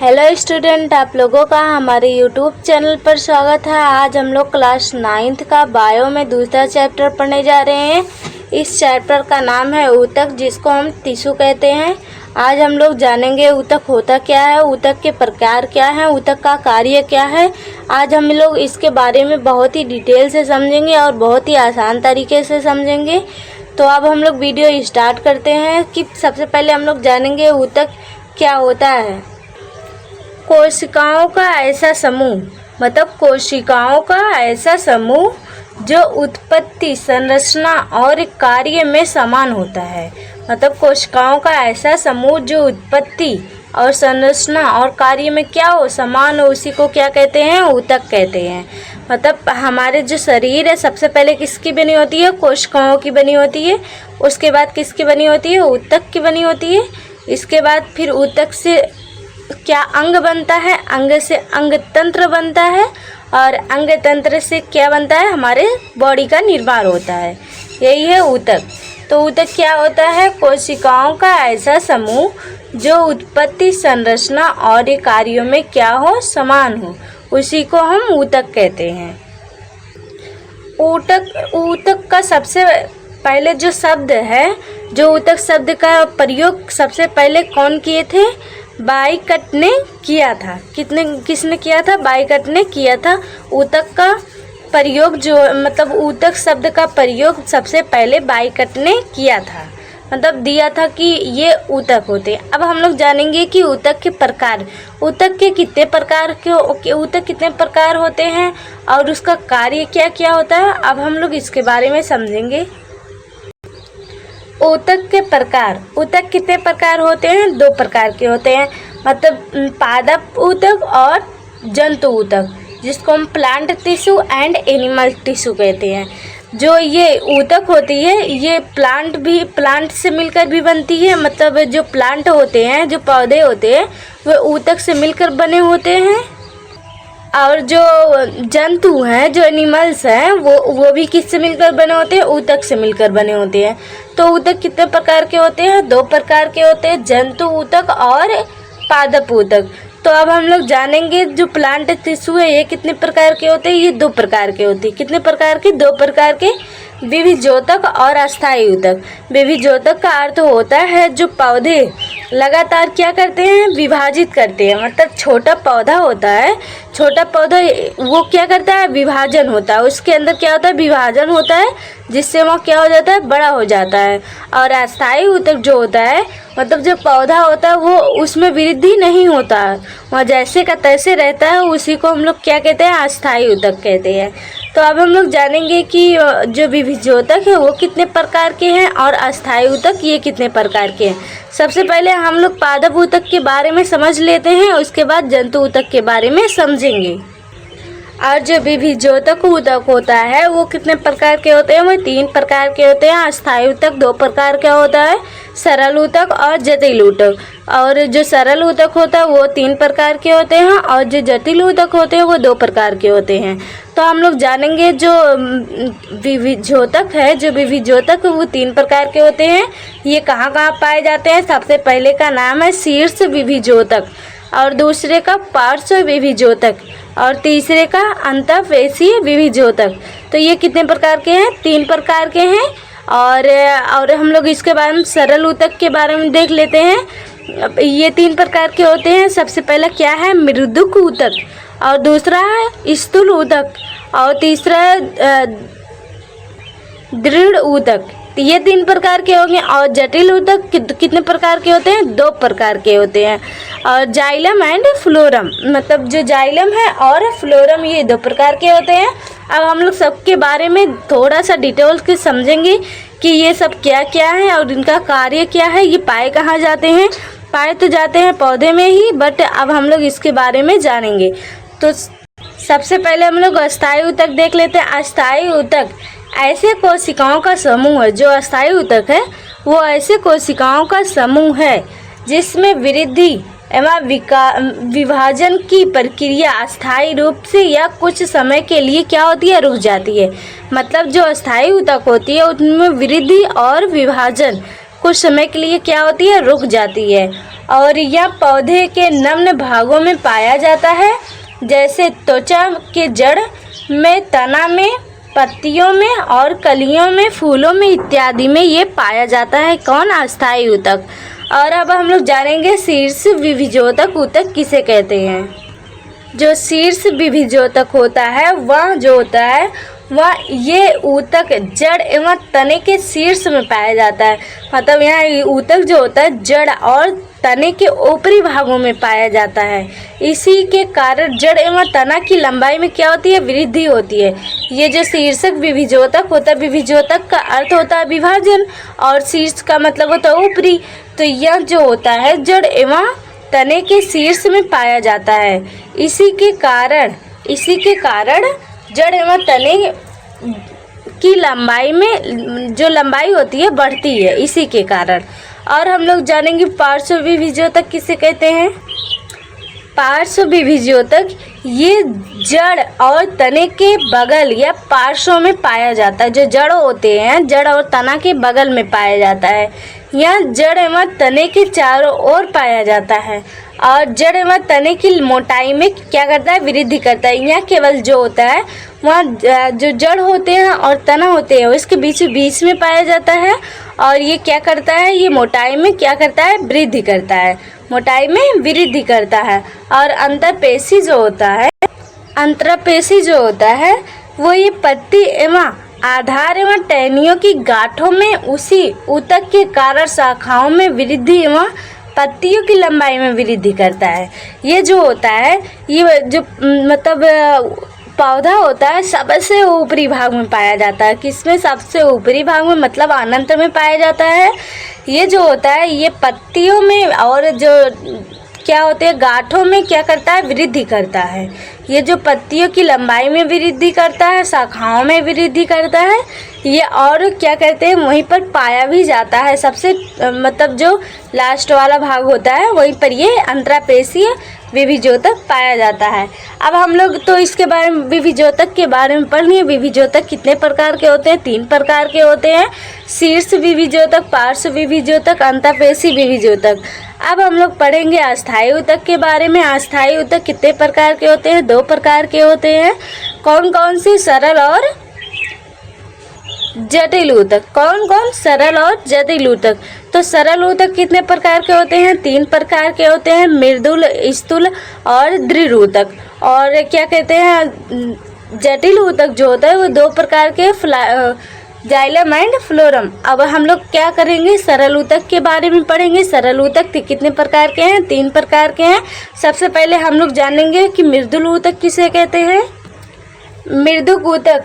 Hello student, आप लोगों का हमारे यूट्यूब चैनल पर स्वागत है। आज हम लोग क्लास 9th का बायो में दूसरा चैप्टर पढ़ने जा रहे हैं। इस चैप्टर का नाम है ऊतक, जिसको हम टिश्यू कहते हैं। आज हम लोग जानेंगे ऊतक होता क्या है, ऊतक के प्रकार क्या हैं, ऊतक का कार्य क्या है। आज हम लोग इसके बारे में बहुत ही डिटेल से समझेंगे और बहुत ही आसान तरीके से समझेंगे। तो अब हम लोग वीडियो स्टार्ट करते हैं कि सबसे पहले हम लोग जानेंगे ऊतक क्या होता है। कोशिकाओं का ऐसा समूह, मतलब कोशिकाओं का ऐसा समूह जो उत्पत्ति, संरचना और कार्य में समान होता है। मतलब कोशिकाओं का ऐसा समूह जो उत्पत्ति और संरचना और कार्य में क्या हो, समान हो, उसी को क्या कहते हैं, ऊतक कहते हैं। मतलब हमारे जो शरीर है सबसे पहले किसकी बनी होती है, कोशिकाओं की बनी होती है। उसके बाद किसकी बनी होती है, ऊतक की बनी होती है। इसके बाद फिर ऊतक से क्या अंग बनता है, अंग से अंग तंत्र बनता है और अंग तंत्र से क्या बनता है, हमारे बॉडी का निर्माण होता है। यही है ऊतक। तो ऊतक क्या होता है, कोशिकाओं का ऐसा समूह जो उत्पत्ति, संरचना और कार्यों में क्या हो, समान हो, उसी को हम ऊतक कहते हैं। ऊतक का सबसे पहले जो शब्द है, जो ऊतक शब्द का प्रयोग सबसे पहले कौन किए थे, बाइकट ने किया था। किसने किया था, बाइकट ने किया था। ऊतक का प्रयोग जो मतलब ऊतक शब्द का प्रयोग सबसे पहले बाइकट ने किया था, मतलब दिया था कि ये ऊतक होते हैं। अब हम लोग जानेंगे कि ऊतक के प्रकार, ऊतक के कितने प्रकार के ऊतक कितने प्रकार होते हैं और उसका कार्य क्या क्या होता है। अब हम लोग इसके बारे में समझेंगे। ऊतक के प्रकार, ऊतक कितने प्रकार होते हैं, 2 प्रकार के होते हैं। मतलब पादप ऊतक और जंतु ऊतक, जिसको हम plant tissue and animal tissue कहते हैं। जो ये ऊतक होती है ये प्लांट से मिलकर भी बनती है। मतलब जो प्लांट होते हैं, जो पौधे होते हैं, वो ऊतक से मिलकर बने होते हैं। और जो जंतु हैं, जो एनिमल्स हैं, वो भी किससे मिलकर बने होते हैं, ऊतक से मिलकर बने होते हैं। तो ऊतक कितने प्रकार के होते हैं, 2 प्रकार के होते हैं, जंतु ऊतक और पादप ऊतक। तो अब हम लोग जानेंगे जो प्लांट टिश्यू है ये कितने प्रकार के होते हैं। ये 2 प्रकार के होते हैं। कितने प्रकार के, 2 प्रकार के, विभिजोतक और अस्थायी ऊतक। विभिजोतक का अर्थ होता है जो पौधे लगातार क्या करते हैं, विभाजित करते हैं। मतलब छोटा पौधा होता है, छोटा पौधा वो क्या करता है, विभाजन होता है। उसके अंदर क्या होता है, विभाजन होता है, जिससे वो क्या हो जाता है, बड़ा हो जाता है। और अस्थायी ऊतक जो होता है, मतलब जो पौधा होता है वो उसमें वृद्धि नहीं होता है, वह जैसे का तैसे रहता है, उसी को हम लोग क्या कहते हैं, अस्थायी ऊतक कहते हैं। तो अब हम लोग जानेंगे कि जो विभिजोतक है वो कितने प्रकार के हैं और अस्थायी ऊतक ये कितने प्रकार के हैं। सबसे पहले हम लोग पादप ऊतक के बारे में समझ लेते हैं, उसके बाद जंतु ऊतक के बारे में समझेंगे। और जो विभिजोतक ऊतक होता है वो कितने प्रकार के होते हैं, वो 3 प्रकार के होते हैं। अस्थायी ऊतक 2 प्रकार का होता है, सरल ऊतक और जटिल ऊतक। और जो सरल ऊतक होता है वो 3 प्रकार के होते हैं और जो जटिल ऊतक होते हैं वो 2 प्रकार के होते हैं। तो हम लोग जानेंगे जो विभिजोतक है, जो विभिजोतक वो 3 प्रकार के होते हैं। ये कहाँ कहाँ पाए जाते हैं। सबसे पहले का नाम है शीर्ष विभिजोतक और दूसरे का पार्श्व विभिजोतक और तीसरे का अंतःपेशीय विभिजोतक। तो ये कितने प्रकार के हैं, 3 प्रकार के हैं। और हम लोग इसके बारे में सरल ऊतक के बारे में देख लेते हैं। ये 3 प्रकार के होते हैं। सबसे पहला क्या है, मृदुक ऊतक, और दूसरा है स्थूल ऊतक और तीसरा है दृढ़ ऊतक। ये 3 प्रकार के होंगे। और जटिल ऊतक कितने प्रकार के होते हैं, 2 प्रकार के होते हैं। और जाइलम एंड फ्लोरम, मतलब जो जाइलम है और फ्लोरम ये 2 प्रकार के होते हैं। अब हम लोग सबके बारे में थोड़ा सा डिटेल के समझेंगे कि ये सब क्या क्या है और इनका कार्य क्या है। ये पाए कहाँ जाते हैं, पाए तो जाते हैं पौधे में ही, बट अब हम लोग इसके बारे में जानेंगे। तो सबसे पहले हम लोग अस्थायी ऊतक देख लेते हैं। अस्थायी ऊतक ऐसे कोशिकाओं का समूह है, जो अस्थायी ऊतक है वो ऐसे कोशिकाओं का समूह है जिसमें वृद्धि एवं विभाजन की प्रक्रिया अस्थायी रूप से या कुछ समय के लिए क्या होती है, रुक जाती है। मतलब जो अस्थायी ऊतक होती है उनमें वृद्धि और विभाजन कुछ समय के लिए क्या होती है, रुक जाती है। और यह पौधे के निम्न भागों में पाया जाता है, जैसे त्वचा के जड़ में, तना में, पत्तियों में और कलियों में, फूलों में इत्यादि में ये पाया जाता है। कौन? अस्थायी ऊतक। और अब हम लोग जानेंगे शीर्ष विभिजोतक ऊतक किसे कहते हैं। जो शीर्ष विभिजोतक होता है वह जो होता है वह ये ऊतक जड़ एवं तने के शीर्ष में पाया जाता है। मतलब यहाँ ऊतक जो होता है जड़ और तने के ऊपरी भागों में पाया जाता है। इसी के कारण जड़ एवं तना की लंबाई में क्या होती है, वृद्धि होती है। ये जो शीर्षक विभिजोतक होता है, विभिजोतक का अर्थ होता है विभाजन और शीर्ष का मतलब होता है ऊपरी। तो यह जो होता है जड़ एवं तने के शीर्ष में पाया जाता है। इसी के कारण जड़ एवं तने की लंबाई में जो लंबाई होती है बढ़ती है, इसी के कारण। और हम लोग जानेंगे पार्श्व विभिजोतक किसे कहते हैं। पार्श्व विभिजोतक ये जड़ और तने के बगल या पार्श्व में पाया जाता है। जो जड़ होते हैं, जड़ और तना के बगल में पाया जाता है। यह जड़ एवं तने के चारों ओर पाया जाता है और जड़ एवं तने की मोटाई में क्या करता है, वृद्धि करता है। यह केवल जो होता है वहाँ जो जड़ होते हैं और तना होते हैं उसके बीच में पाया जाता है। और ये क्या करता है, ये मोटाई में क्या करता है, वृद्धि करता है, मोटाई में वृद्धि करता है। और अंतरपेशी जो होता है वो ये पत्ती एवं आधार एवं टहनियों की गांठों में उसी ऊतक के कारण शाखाओं में वृद्धि एवं पत्तियों की लंबाई में वृद्धि करता है। ये जो होता है, ये जो मतलब पौधा होता है सबसे ऊपरी भाग में पाया जाता है। किसमें? सबसे ऊपरी भाग में, मतलब अनंत में पाया जाता है। ये जो होता है ये पत्तियों में और जो क्या होते हैं गांठों में क्या करता है, वृद्धि करता है। ये जो पत्तियों की लंबाई में वृद्धि करता है, शाखाओं में वृद्धि करता है, ये और क्या कहते हैं वहीं पर पाया भी जाता है। सबसे मतलब जो लास्ट वाला भाग होता है वहीं पर ये अंतरापेशीय विभिजोतक पाया जाता है। अब हम लोग तो इसके बारे में विभिजोतक के बारे में पढ़ लिए। विभिजोतक कितने प्रकार के होते हैं? 3 प्रकार के होते हैं। शीर्ष विभिजोतक, पार्श्व विभिजोतक, अंतरापेशी विभिजोतक। अब हम लोग पढ़ेंगे अस्थायी ऊतक के बारे में। अस्थायी ऊतक कितने प्रकार के होते हैं? 2 प्रकार के होते हैं। कौन कौन सी? सरल और जटिल ऊतक। कौन कौन? सरल और जटिल ऊतक। तो सरल ऊतक कितने प्रकार के होते हैं? 3 प्रकार के होते हैं, मृदुल, स्थूल और दृढ़ ऊतक। और क्या कहते हैं, जटिल ऊतक जो होता है वो 2 प्रकार के, जाइलम एंड फ्लोरम। अब हम लोग क्या करेंगे, सरल ऊतक के बारे में पढ़ेंगे। सरल ऊतक कितने प्रकार के हैं? 3 प्रकार के हैं। सबसे पहले हम लोग जानेंगे कि मृदुल ऊतक किसे कहते हैं। मृदुक ऊतक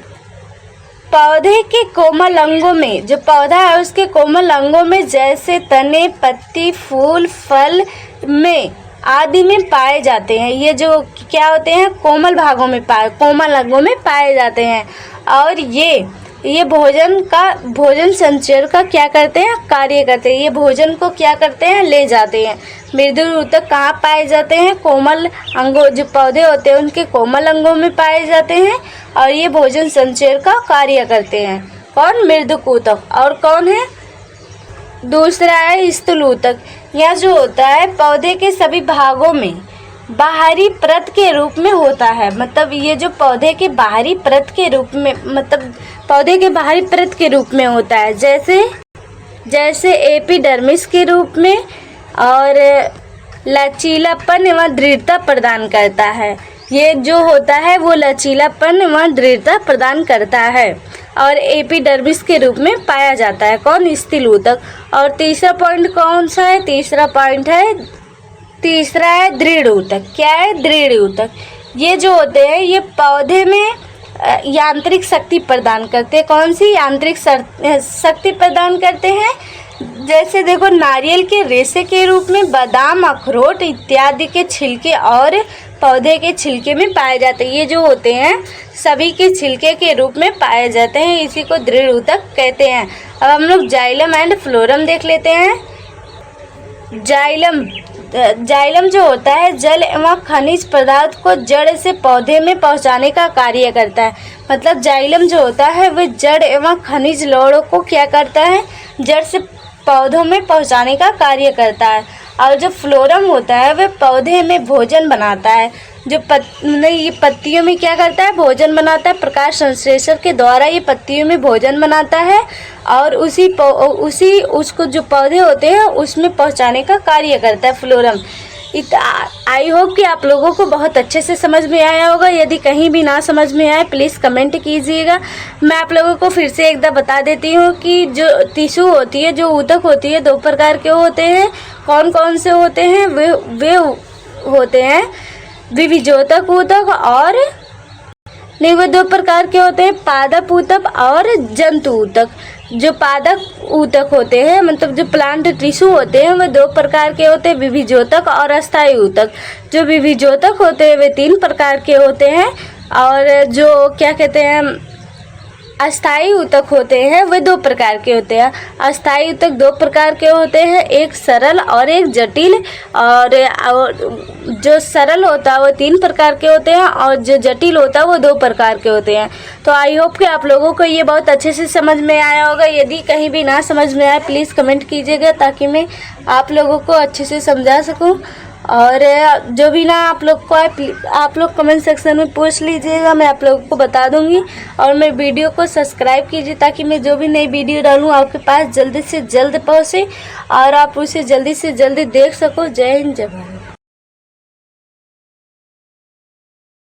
पौधे के कोमल अंगों में, जो पौधा है उसके कोमल अंगों में जैसे तने, पत्ती, फूल, फल में आदि में पाए जाते हैं। ये जो क्या होते हैं, कोमल भागों में कोमल अंगों में पाए जाते हैं। और ये भोजन संचय का क्या करते हैं, कार्य करते हैं। ये भोजन को क्या करते हैं, ले जाते हैं। मृदुल ऊतक कहाँ पाए जाते हैं? कोमल अंगों, जो पौधे होते हैं उनके कोमल अंगों में पाए जाते हैं और ये भोजन संचय का कार्य करते हैं। कौन? मृदुक ऊतक। और कौन है? दूसरा है स्थूल ऊतक। यह जो होता है पौधे के सभी भागों में बाहरी परत के रूप में होता है। मतलब ये जो पौधे के बाहरी परत के रूप में, मतलब पौधे के बाहरी परत के रूप में होता है, जैसे एपिडर्मिस के रूप में, और लचीलापन एवं दृढ़ता प्रदान करता है। ये जो होता है वो लचीलापन एवं दृढ़ता प्रदान करता है और एपिडर्मिस के रूप में पाया जाता है। कौन? स्थूल ऊतक। और तीसरा पॉइंट कौन सा है? तीसरा है दृढ़ ऊतक। क्या है? दृढ़ ऊतक। ये जो होते हैं ये पौधे में यांत्रिक शक्ति प्रदान करते हैं। कौन सी यांत्रिक शक्ति प्रदान करते हैं? जैसे देखो, नारियल के रेशे के रूप में, बादाम, अखरोट इत्यादि के छिलके और पौधे के छिलके में पाए जाते हैं। ये जो होते हैं सभी के छिलके के रूप में पाए जाते हैं। इसी को दृढ़ ऊतक कहते हैं। अब हम लोग जाइलम एंड फ्लोरम देख लेते हैं। जाइलम जो होता है जल एवं खनिज पदार्थ को जड़ से पौधे में पहुंचाने का कार्य करता है। मतलब जाइलम जो होता है वह जड़ एवं खनिज लौड़ों को क्या करता है, जड़ से पौधों में पहुंचाने का कार्य करता है। और जो फ्लोरम होता है वह पौधे में भोजन बनाता है। जो ये पत्तियों में क्या करता है, भोजन बनाता है। प्रकाश संश्लेषण के द्वारा ये पत्तियों में भोजन बनाता है और उसको जो पौधे होते हैं उसमें पहुंचाने का कार्य करता है फ्लोरम। आई होप कि आप लोगों को बहुत अच्छे से समझ में आया होगा। यदि कहीं भी ना समझ में आए प्लीज़ कमेंट कीजिएगा। मैं आप लोगों को फिर से एक बार बता देती हूँ कि जो टिश्यू होती है, जो ऊतक होती है, 2 प्रकार के होते हैं। कौन कौन से होते हैं? वे होते हैं विविजोतक ऊतक और नहीं, वो 2 प्रकार के होते हैं, पादप ऊतक और जंतु ऊतक। जो पादप ऊतक होते हैं, मतलब जो प्लांट टिश्यू होते हैं, वो 2 प्रकार के होते हैं, विविजोतक और अस्थायी ऊतक। जो विविजोतक होते हैं वे 3 प्रकार के होते हैं और जो क्या कहते हैं, अस्थायी ऊतक होते हैं वे 2 प्रकार के होते हैं। अस्थायी ऊतक 2 प्रकार के होते हैं, एक सरल और एक जटिल। और जो सरल होता है वो 3 प्रकार के होते हैं और जो जटिल होता है वो 2 प्रकार के होते हैं। तो आई होप कि आप लोगों को ये बहुत अच्छे से समझ में आया होगा। यदि कहीं भी ना समझ में आए प्लीज़ कमेंट कीजिएगा ताकि मैं आप लोगों को अच्छे से समझा सकूं। और जो भी ना आप लोग को आप लोग कमेंट सेक्शन में पूछ लीजिएगा, मैं आप लोगों को बता दूंगी। और मेरे वीडियो को सब्सक्राइब कीजिए ताकि मैं जो भी नई वीडियो डालूँ आपके पास जल्दी से जल्द पहुँचे और आप उसे जल्दी से जल्दी देख सको। जय हिंद, जय भारत।